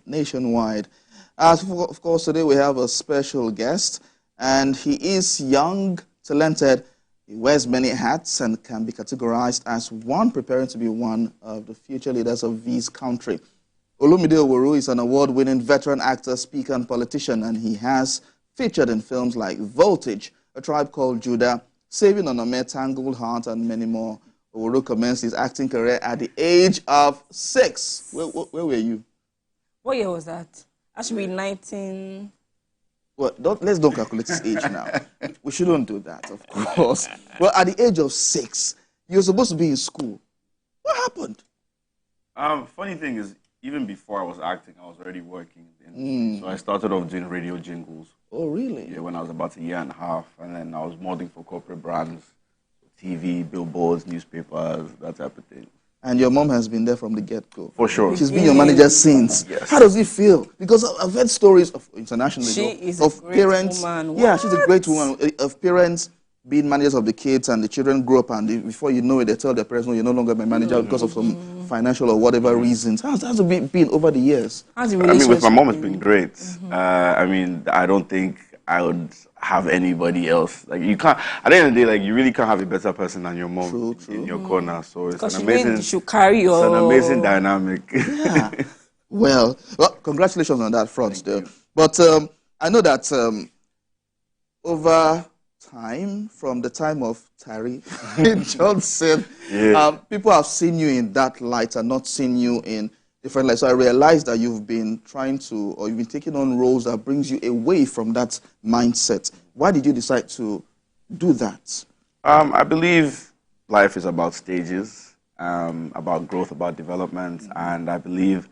nationwide. Of course, today we have a special guest, and he is young, talented. He wears many hats and can be categorized as one preparing to be one of the future leaders of this country. Olumide Oworu is an award-winning veteran actor, speaker, and politician, and he has featured in films like Voltage, A Tribe Called Judah, Saving Onome, Tangled Heart, and many more. Oworu commenced his acting career at the age of 6. Where were you? What year was that? I should be 19. Well, let's don't calculate his age now. We shouldn't do that, of course. Well, at the age of 6, you were supposed to be in school. What happened? Funny thing is, even before I was acting, I was already working. So I started off doing radio jingles. Oh, really? Yeah, when I was about a year and a half. And then I was modeling for corporate brands, TV, billboards, newspapers, that type of thing. And your mom has been there from the get-go. For sure. She's been your manager since. Yes. How does it feel? Because I've heard stories of internationally of great parents. Woman. Wow. Yeah, she's a great woman. Of parents being managers of the kids, and the children grow up, and before you know it, they tell their parents, no, you're no longer my manager because of some financial or whatever reasons. How's it been over the years? With my mom, it's been great. I don't think I would have anybody else. Like, you can't, at the end of the day, like, you really can't have a better person than your mom in your corner. So it's an amazing, it's an amazing dynamic. Yeah. Well, congratulations on that front, though. But I know that over time, from the time of Tari Johnson, people have seen you in that light and not seen you in different lights. So I realized that you've been taking on roles that brings you away from that mindset. Why did you decide to do that? I believe life is about stages, about growth, about development, and I believe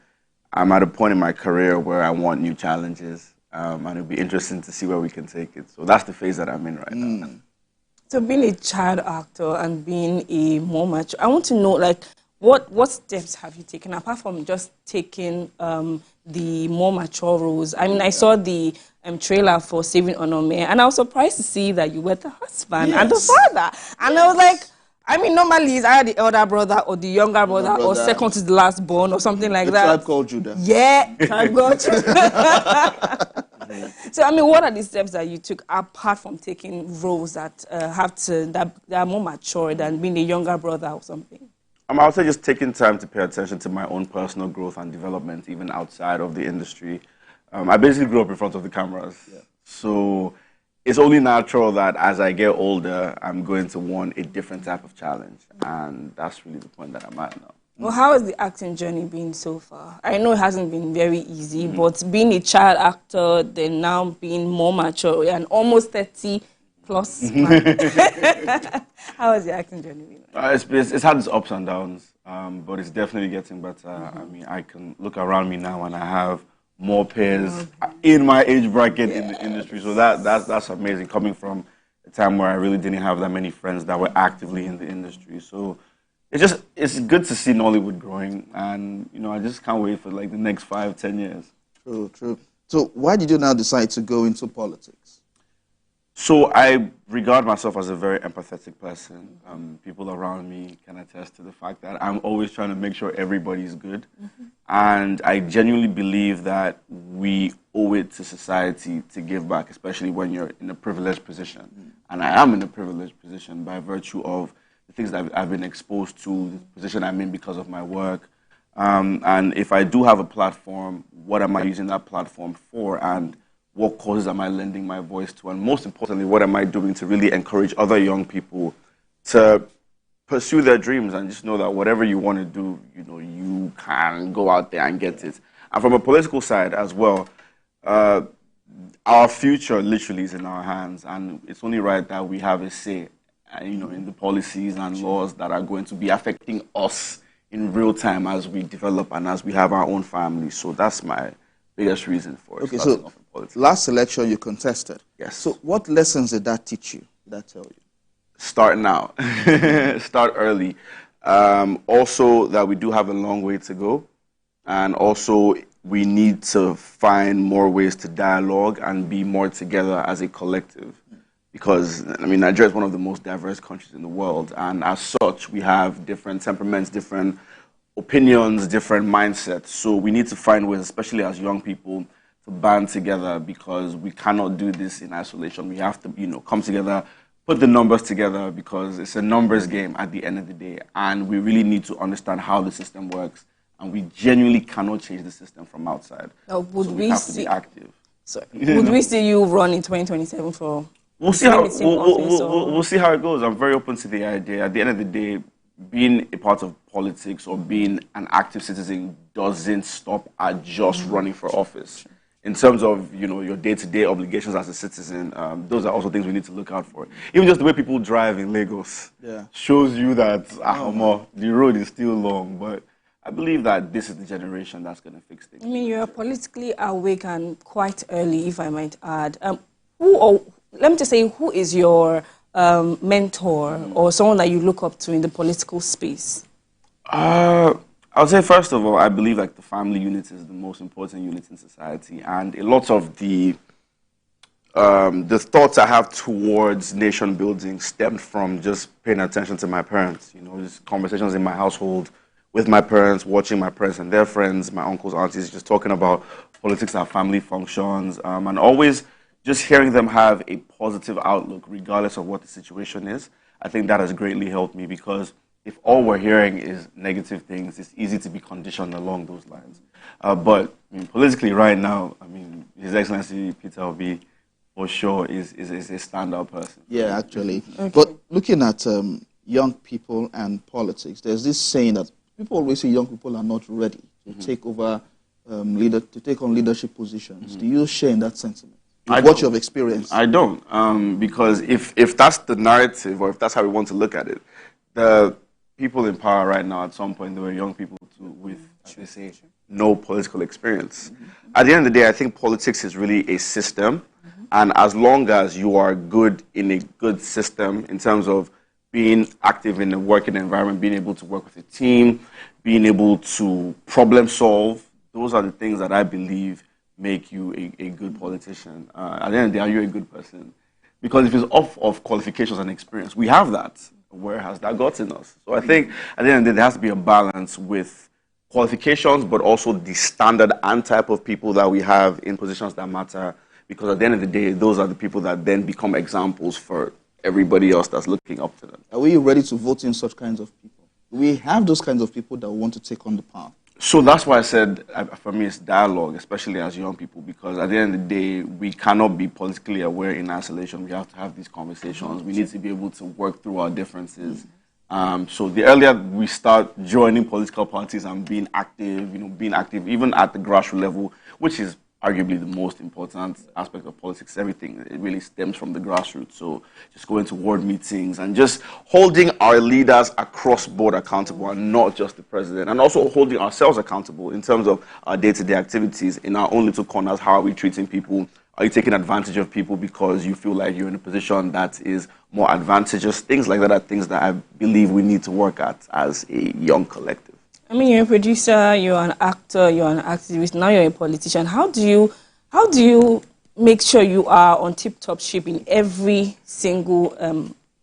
I'm at a point in my career where I want new challenges. And it'll be interesting to see where we can take it. So that's the phase that I'm in right now. So being a child actor and being a more mature, I want to know, like, what steps have you taken apart from just taking the more mature roles? I mean, I saw the trailer for Saving Onome, and I was surprised to see that you were the husband and the father. And I was like, I mean, normally it's either the elder brother or the younger brother or second to the last born or something like that. Tribe Called Judah. Yeah, Tribe Called Judah. So, I mean, what are the steps that you took apart from taking roles that that are more mature than being a younger brother or something? I would say just taking time to pay attention to my own personal growth and development, even outside of the industry. I basically grew up in front of the cameras. Yeah. So it's only natural that as I get older, I'm going to want a different type of challenge. And that's really the point that I'm at now. Well, how has the acting journey been so far? I know it hasn't been very easy, but being a child actor, then now being more mature and almost 30 plus. How has the acting journey been? It's had its ups and downs, but it's definitely getting better. I mean, I can look around me now and I have more peers in my age bracket in the industry. So that's amazing, coming from a time where I really didn't have that many friends that were actively in the industry. So it's good to see Nollywood growing, and I just can't wait for like the next 5-10 years. True. So why did you now decide to go into politics? So I regard myself as a very empathetic person. People around me can attest to the fact that I'm always trying to make sure everybody's good. And I genuinely believe that we owe it to society to give back, especially when you're in a privileged position. And I am in a privileged position by virtue of the things that I've been exposed to, the position I'm in because of my work. And if I do have a platform, what am I using that platform for? And what causes am I lending my voice to? And most importantly, what am I doing to really encourage other young people to pursue their dreams and just know that whatever you want to do, you can go out there and get it. And from a political side as well, our future literally is in our hands, and it's only right that we have a say, in the policies and laws that are going to be affecting us in real time as we develop and as we have our own families. So that's my biggest reason for it. Okay, so last election you contested. Yes. So what lessons did that teach you? Did that tell you? Start now. Start early. Also that we do have a long way to go. And also we need to find more ways to dialogue and be more together as a collective. Because, Nigeria is one of the most diverse countries in the world. And as such, we have different temperaments, different opinions, different mindsets. So we need to find ways, especially as young people, to band together because we cannot do this in isolation. We have to, come together, put the numbers together because it's a numbers game at the end of the day. And we really need to understand how the system works. And we genuinely cannot change the system from outside. Would so we have to be active. Sorry. Would we see you run in 2027 for? We'll see we'll see how it goes. I'm very open to the idea. At the end of the day, being a part of politics or being an active citizen doesn't stop at just running for office. In terms of your day-to-day obligations as a citizen, those are also things we need to look out for. Even just the way people drive in Lagos shows you that the road is still long. But I believe that this is the generation that's going to fix things. I mean, you're politically awake and quite early, if I might add. Let me just say, who is your mentor or someone that you look up to in the political space? I would say, first of all, I believe the family unit is the most important unit in society. And a lot of the thoughts I have towards nation building stemmed from just paying attention to my parents. Just conversations in my household with my parents, watching my parents and their friends, my uncles, aunties, just talking about politics at family functions, and always just hearing them have a positive outlook regardless of what the situation is. I think that has greatly helped me because if all we're hearing is negative things, it's easy to be conditioned along those lines. But politically right now, His Excellency Peter Obi, for sure, is a standout person. Yeah, actually. Okay. But looking at young people and politics, there's this saying that people always say young people are not ready to take over, to take on leadership positions. Do you share in that sentiment? What you have experienced? I don't, because if that's the narrative or if that's how we want to look at it, the people in power right now, at some point, they were young people with, as they say, no political experience. At the end of the day, I think politics is really a system, and as long as you are good in a good system in terms of being active in a working environment, being able to work with a team, being able to problem solve, those are the things that I believe make you a good politician. At the end of the day, are you a good person? Because if it's off of qualifications and experience, we have that. Where has that gotten us? So I think at the end of the day, there has to be a balance with qualifications, but also the standard and type of people that we have in positions that matter. Because at the end of the day, those are the people that then become examples for everybody else that's looking up to them. Are we ready to vote in such kinds of people? Do we have those kinds of people that want to take on the power? So that's why I said, for me, it's dialogue, especially as young people, because at the end of the day, we cannot be politically aware in isolation. We have to have these conversations. We need to be able to work through our differences. So the earlier we start joining political parties and being active, even at the grassroots level, which is arguably the most important aspect of politics. Everything, it really stems from the grassroots. So just going to ward meetings and just holding our leaders across board accountable and not just the president. And also holding ourselves accountable in terms of our day-to-day activities in our own little corners. How are we treating people? Are you taking advantage of people because you feel like you're in a position that is more advantageous? Things like that are things that I believe we need to work at as a young collective. I mean, you're a producer, you're an actor, you're an activist, now you're a politician. How do you make sure you are on tip-top shape in every single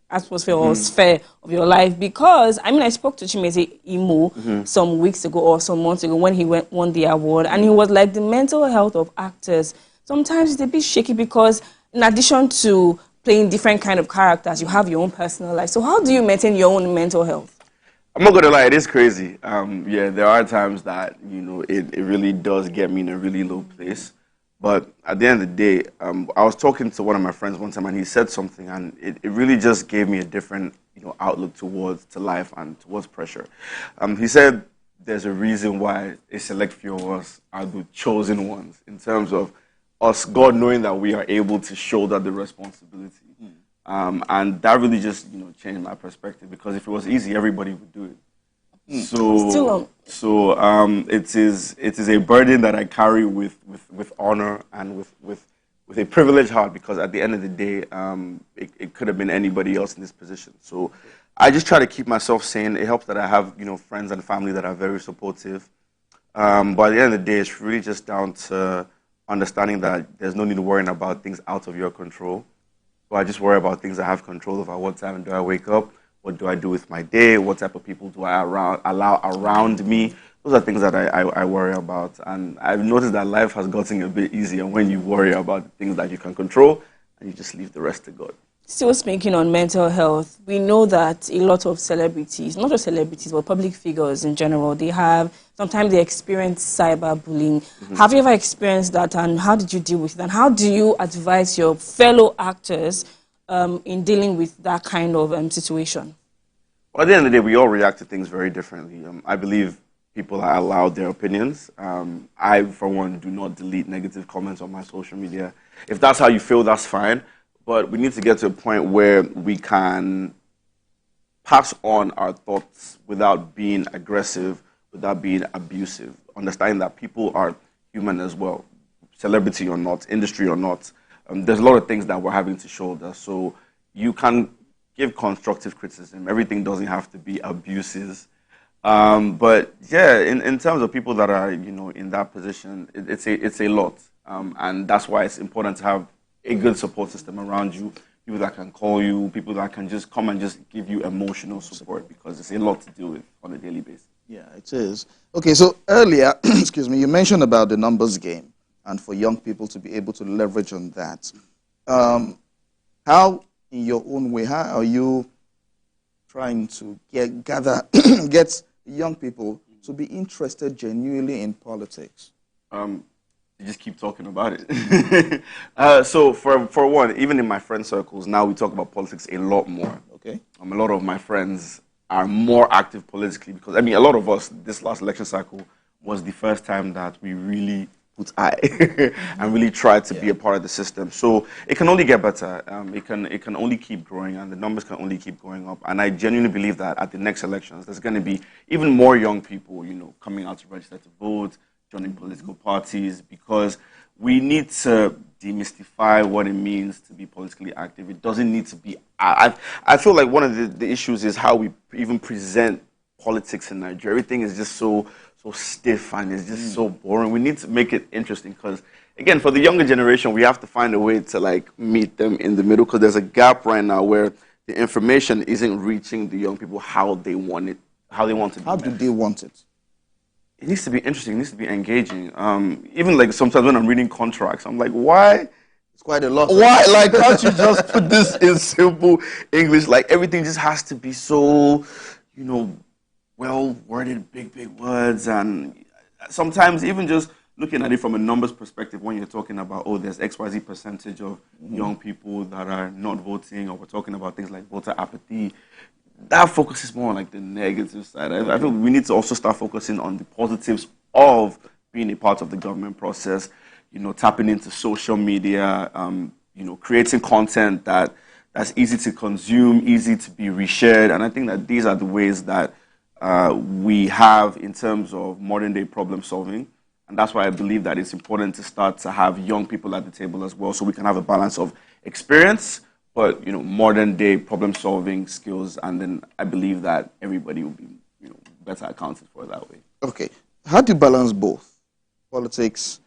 atmosphere or sphere of your life? Because, I spoke to Chimeze Imo some weeks ago or some months ago when he won the award, and he was like, the mental health of actors sometimes it's a bit shaky because in addition to playing different kind of characters, you have your own personal life. So how do you maintain your own mental health? I'm not going to lie, it is crazy. There are times that, it really does get me in a really low place. But at the end of the day, I was talking to one of my friends one time and he said something and it really just gave me a different, outlook to life and towards pressure. He said there's a reason why a select few of us are the chosen ones in terms of us, God knowing that we are able to shoulder the responsibility. And that really just, changed my perspective because if it was easy, everybody would do it. So it is a burden that I carry with honor and with a privileged heart because at the end of the day, it could have been anybody else in this position. So I just try to keep myself sane. It helps that I have, friends and family that are very supportive. But at the end of the day, it's really just down to understanding that there's no need to worry about things out of your control. So I just worry about things I have control over. What time do I wake up? What do I do with my day? What type of people do I allow around me? Those are things that I worry about. And I've noticed that life has gotten a bit easier when you worry about the things that you can control and you just leave the rest to God. Still speaking on mental health, we know that a lot of celebrities, not just celebrities, but public figures in general, sometimes they experience cyberbullying. Have you ever experienced that, and how did you deal with it? And how do you advise your fellow actors in dealing with that kind of situation? Well, at the end of the day, we all react to things very differently. I believe people are allowed their opinions. I, for one, do not delete negative comments on my social media. If that's how you feel, that's fine. But we need to get to a point where we can pass on our thoughts without being aggressive, without being abusive, understanding that people are human as well, celebrity or not, industry or not. There's a lot of things that we're having to shoulder. So you can give constructive criticism. Everything doesn't have to be abuses. But yeah, in terms of people that are, in that position, it's a lot. And that's why it's important to have a good support system around you, people that can call you, people that can just come and just give you emotional support, because it's a lot to deal with on a daily basis. Yeah, it is. Okay, so earlier, excuse me, you mentioned about the numbers game and for young people to be able to leverage on that. How, in your own way, how are you trying to get young people to be interested genuinely in politics? You just keep talking about it. So for one, even in my friend circles, now we talk about politics a lot more. Okay. A lot of my friends are more active politically because, a lot of us, this last election cycle was the first time that we really put eye and really tried to be a part of the system. So it can only get better. It can only keep growing, and the numbers can only keep going up. And I genuinely believe that at the next elections, there's going to be even more young people, coming out to register to vote, joining political parties, because we need to demystify what it means to be politically active. It doesn't need to be. I feel like one of the issues is how we even present politics in Nigeria. Everything is just so stiff and it's just so boring. We need to make it interesting because, again, for the younger generation, we have to find a way to meet them in the middle, because there's a gap right now where the information isn't reaching the young people how they want it, how they want to be. How do they want it? It needs to be interesting. It needs to be engaging. Even sometimes when I'm reading contracts, I'm like, why? It's quite a lot. Why? Can't you just put this in simple English? Everything just has to be so, well worded, big words. And sometimes even just looking at it from a numbers perspective, when you're talking about, there's XYZ percentage of young people that are not voting, or we're talking about things like voter apathy, that focuses more on the negative side. I feel we need to also start focusing on the positives of being a part of the government process, tapping into social media, creating content that's easy to consume, easy to be reshared. And I think that these are the ways that we have in terms of modern day problem solving. And that's why I believe that it's important to start to have young people at the table as well, so we can have a balance of experience, but modern day problem solving skills, and then I believe that everybody will be better accounted for that way. Okay, how do you balance both politics?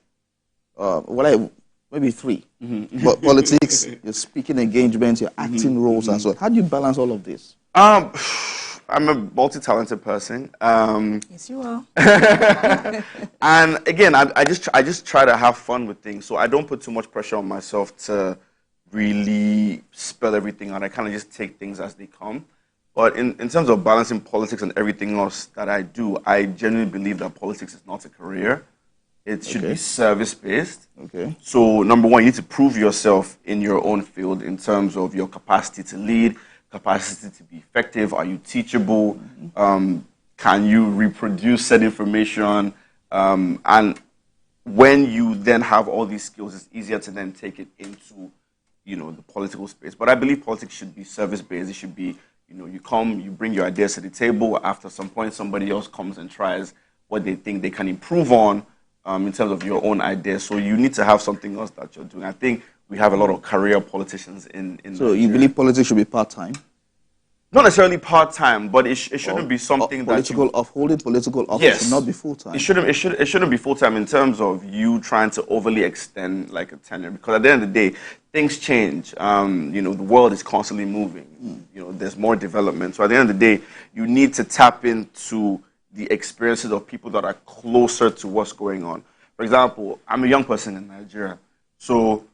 Maybe three. But politics, your speaking engagements, your acting roles, and so on. How do you balance all of this? I'm a multi-talented person. Yes, you are. And again, I just try to have fun with things, so I don't put too much pressure on myself to really spell everything out. I kind of just take things as they come. But in terms of balancing politics and everything else that I do, I genuinely believe that politics is not a career. It should be service-based. Okay. So number one, you need to prove yourself in your own field in terms of your capacity to lead, capacity to be effective. Are you teachable? Can you reproduce said information? And when you then have all these skills, it's easier to then take it into the political space. But I believe politics should be service-based. It should be, you come, you bring your ideas to the table. After some point, somebody else comes and tries what they think they can improve on in terms of your own ideas. So you need to have something else that you're doing. I think we have a lot of career politicians in So you believe politics should be part-time? Not necessarily part-time, but it shouldn't be something that holding political office yes, should not be full-time. It shouldn't be full-time in terms of you trying to overly extend like a tenure, because at the end of the day, things change. You know, the world is constantly moving. You know, there's more development. So at the end of the day, you need to tap into the experiences of people that are closer to what's going on. For example, I'm a young person in Nigeria, so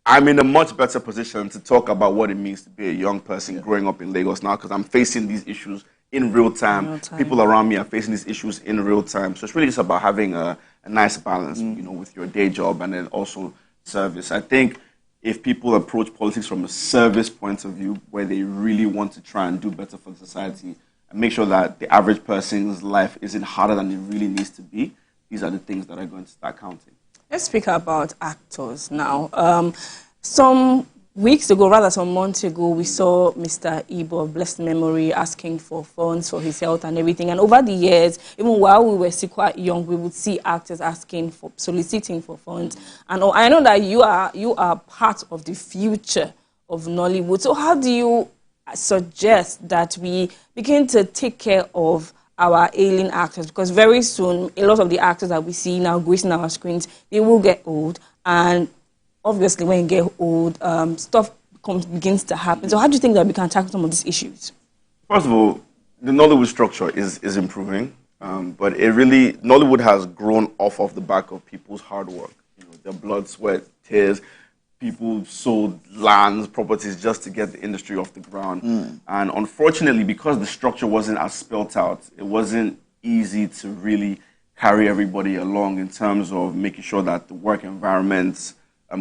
I'm in a much better position to talk about what it means to be a young person growing up in Lagos now, because I'm facing these issues in real time. People around me are facing these issues in real time. So it's really just about having a nice balance, you know, with your day job and then also service. I think if people approach politics from a service point of view, where they really want to try and do better for the society and make sure that the average person's life isn't harder than it really needs to be, these are the things that are going to start counting. Let's speak about actors now. Some weeks ago, rather some months ago, we saw Mr. Ibo, of blessed memory, asking for funds for his health and everything. And over the years, even while we were still quite young, we would see actors soliciting for funds. And I know that you are part of the future of Nollywood. So how do you suggest that we begin to take care of our ailing actors? Because very soon, a lot of the actors that we see now gracing our screens, they will get old. And obviously, when you get old, stuff begins to happen. So how do you think that we can tackle some of these issues? First of all, the Nollywood structure is improving. But Nollywood has grown off of the back of people's hard work. You know, their blood, sweat, tears. People sold lands, properties just to get the industry off the ground. And unfortunately, because the structure wasn't as spelt out, it wasn't easy to really carry everybody along in terms of making sure that the work environments,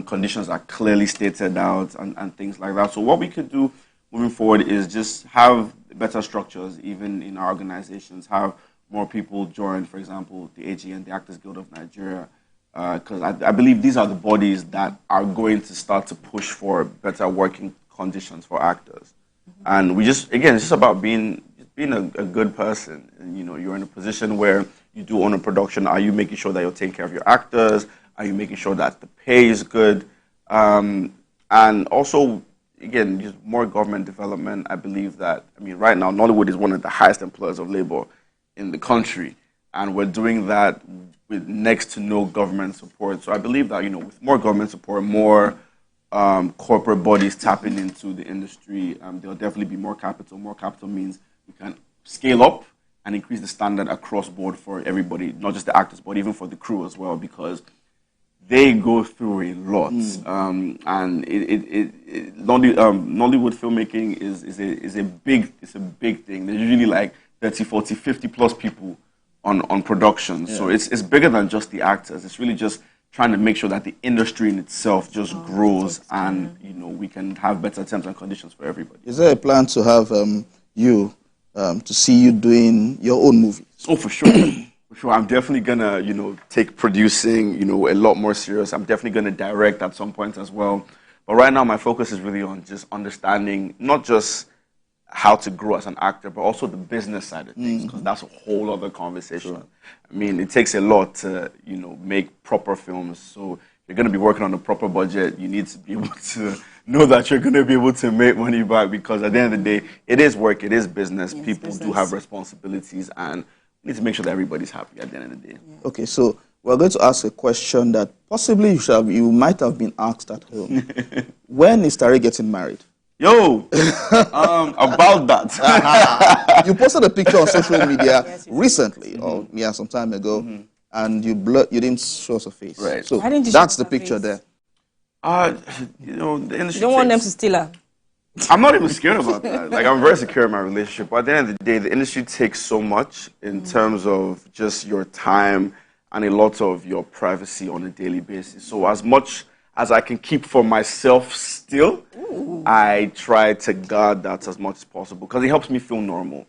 conditions are clearly stated out and things like that. So what we could do moving forward is just have better structures, even in our organizations, have more people join, for example, the AGN, the Actors Guild of Nigeria, because I believe these are the bodies that are going to start to push for better working conditions for actors. And we just, again, it's just about being a good person. And, you know, you're in a position where you do own a production. Are you making sure that you're taking care of your actors? Are you making sure that the pay is good? And also, again, just more government development. I believe that, I mean, right now, Nollywood is one of the highest employers of labor in the country. And we're doing that with next to no government support. So I believe that, you know, with more government support, more corporate bodies tapping into the industry, there'll definitely be more capital. More capital means we can scale up and increase the standard across board for everybody, not just the actors, but even for the crew as well, because they go through a lot. And Nollywood filmmaking is a big thing. There's usually like 30, 40, 50 plus people on production. Yeah. So it's bigger than just the actors. It's really just trying to make sure that the industry in itself just grows and, you know, we can have better terms and conditions for everybody. Is there a plan to have to see you doing your own movies? Oh, for sure. For sure. I'm definitely going to, you know, take producing, you know, a lot more serious. I'm definitely going to direct at some point as well. But right now my focus is really on just understanding not just how to grow as an actor, but also the business side of things, because that's a whole other conversation. Sure. I mean, it takes a lot to, you know, make proper films. So if you're going to be working on a proper budget, you need to be able to know that you're going to be able to make money back, because at the end of the day, it is work, it is business. Yes, people do have responsibilities, and we need to make sure that everybody's happy at the end of the day. Yeah. Okay, so we're going to ask a question that possibly you might have been asked at home. When is Tari getting married? Yo, about that. You posted a picture on social media recently, or some time ago, and you didn't show us a face. Right. So that's the picture there. You know, the industry. You don't want them to steal her. I'm not even scared about that. Like, I'm very secure in my relationship. But at the end of the day, the industry takes so much in terms of just your time and a lot of your privacy on a daily basis. So as much as I can keep for myself still, I try to guard that as much as possible, because it helps me feel normal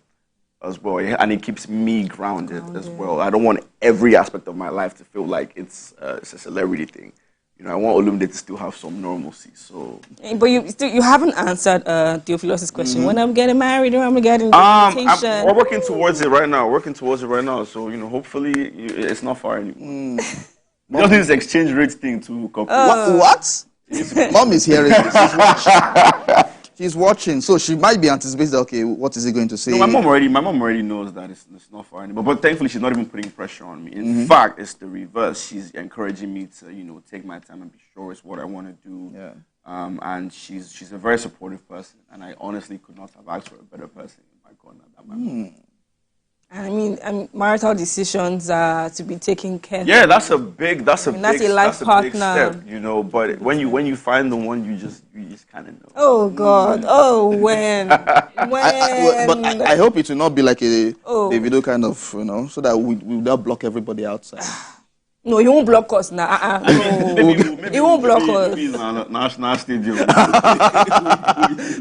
as well, and it keeps me grounded as well. I don't want every aspect of my life to feel like it's a celebrity thing. You know, I want Olumide to still have some normalcy. So, but you haven't answered Theophilus' question. When I'm getting married, or I'm getting invitation? We're working towards it right now. So, you know, hopefully it's not far anymore. We don't need this exchange rate thing to copy. What? Mom is hearing this. She's watching, so she might be anticipating, okay, what is he going to say? No, my mom already knows that it's not for anybody. But thankfully, she's not even putting pressure on me. In fact, it's the reverse. She's encouraging me to, take my time and be sure it's what I want to do. Yeah. And she's a very supportive person, and I honestly could not have asked for a better person in my corner than my mom. I mean, marital decisions are to be taken care of. Yeah, that's a big that's a life partner. Step, But when you find the one, you just kind of know. Oh God! Oh, when? But I hope it will not be like a video kind of, so that we will not block everybody outside. No, you won't block us now. No. Maybe You won't block us. Maybe it's a national stadium.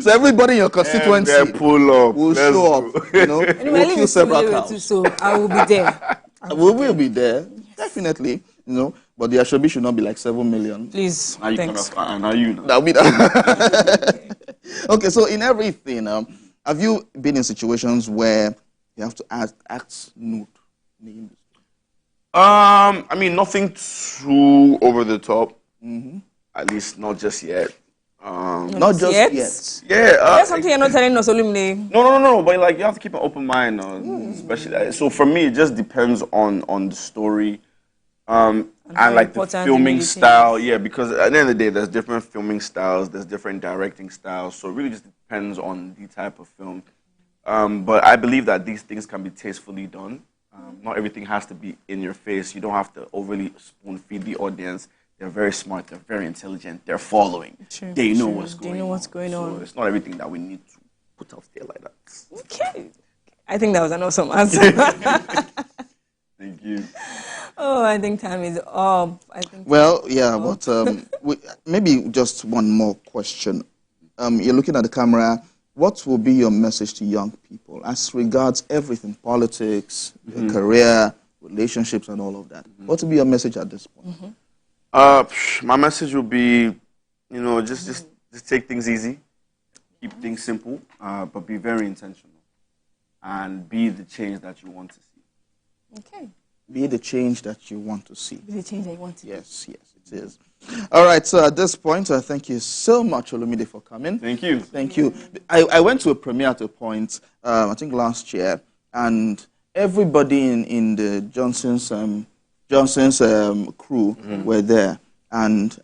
So everybody in your constituency pull up. will show up. Anyway, We'll kill several cows. So I will be there. We will be there, definitely. But the Ashobi should not be like 7 million. Please, Now you thanks. now you know. That'll be Okay, so in everything, have you been in situations where you have to act nude in the industry? I mean, nothing too over the top. At least not just yet. Not just yet. Yeah. That's something you're not telling us, Olumide. No. But you have to keep an open mind, especially. So for me, it just depends on the story, and the filming style. Yeah, because at the end of the day, there's different filming styles, there's different directing styles. So it really just depends on the type of film. But I believe that these things can be tastefully done. Not everything has to be in your face. You don't have to overly spoon feed the audience. They're very smart. They're very intelligent. They're following. They know what's going on. So it's not everything that we need to put out there like that. Okay. I think that was an awesome answer. Thank you. Oh, I think time is up. Maybe just one more question. You're looking at the camera. What will be your message to young people as regards everything, politics, career, relationships, and all of that? What will be your message at this point? My message will be, just take things easy, keep things simple, but be very intentional, and be the change that you want to see. Okay. Be the change that you want to see. Be the change that you want to see. Yes, it is. All right, so at this point, thank you so much, Olumide, for coming. Thank you. Thank you. I went to a premiere at a point, I think last year, and everybody in the Johnson's crew were there, and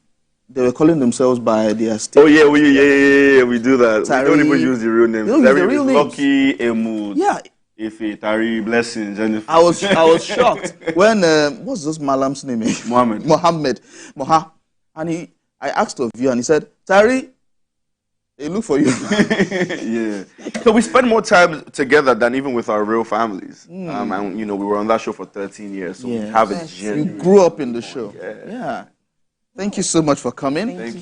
they were calling themselves by their state. Oh yeah, we do that. Tari, we don't even use the real names. We don't use the real names. Lucky, Emu. Yeah. Ife, Tari, Blessing, Jennifer. I was shocked when what's this Malam's name? Mohammed. And I asked of you, and he said, Tari, they look for you. Yeah. So we spend more time together than even with our real families. And we were on that show for 13 years, so we have a genuine. You grew up in the show. Yeah. Thank you so much for coming. Thank you.